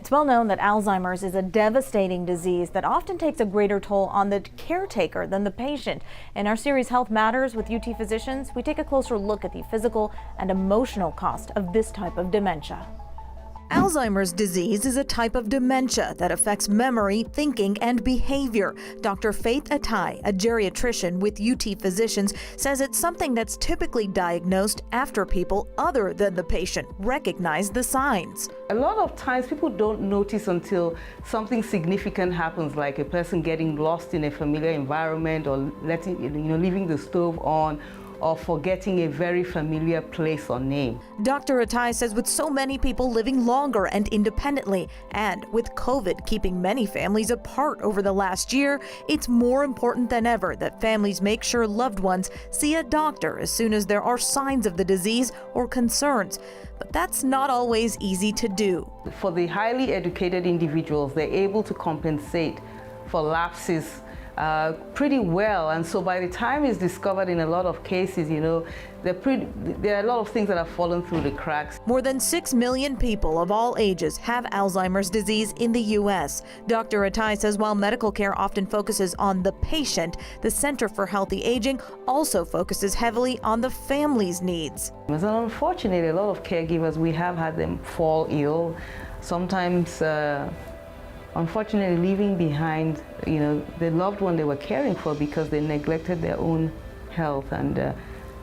It's well known that Alzheimer's is a devastating disease that often takes a greater toll on the caretaker than the patient. In our series Health Matters with UT Physicians, we take a closer look at the physical and emotional cost of this type of dementia. Alzheimer's disease is a type of dementia that affects memory, thinking, and behavior. Dr. Faith Atai, a geriatrician with UT Physicians, says it's something that's typically diagnosed after people other than the patient recognize the signs. A lot of times people don't notice until something significant happens, like a person getting lost in a familiar environment or leaving the stove on, or forgetting a very familiar place or name. Dr. Atai says with so many people living longer and independently, and with COVID keeping many families apart over the last year, it's more important than ever that families make sure loved ones see a doctor as soon as there are signs of the disease or concerns. But that's not always easy to do. For the highly educated individuals, they're able to compensate for lapses pretty well, and so by the time it's discovered, in a lot of cases, there are a lot of things that have fallen through the cracks. More than 6 million people of all ages have Alzheimer's disease in the U.S. Dr. Atai says while medical care often focuses on the patient, the Center for Healthy Aging also focuses heavily on the family's needs. It's unfortunate, a lot of caregivers, we have had them fall ill, sometimes unfortunately leaving behind the loved one they were caring for because they neglected their own health and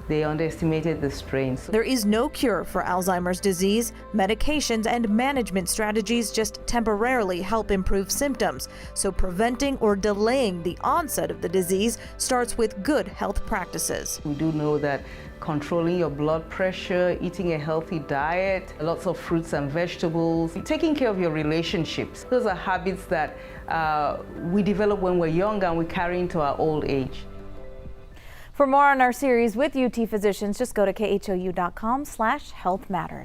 they underestimated the strains. There is no cure for Alzheimer's disease. Medications and management strategies just temporarily help improve symptoms. So preventing or delaying the onset of the disease starts with good health practices. We do know that controlling your blood pressure, eating a healthy diet, lots of fruits and vegetables, taking care of your relationships. Those are habits that we develop when we're young and we carry into our old age. For more on our series with UT Physicians, just go to khou.com/healthmatters.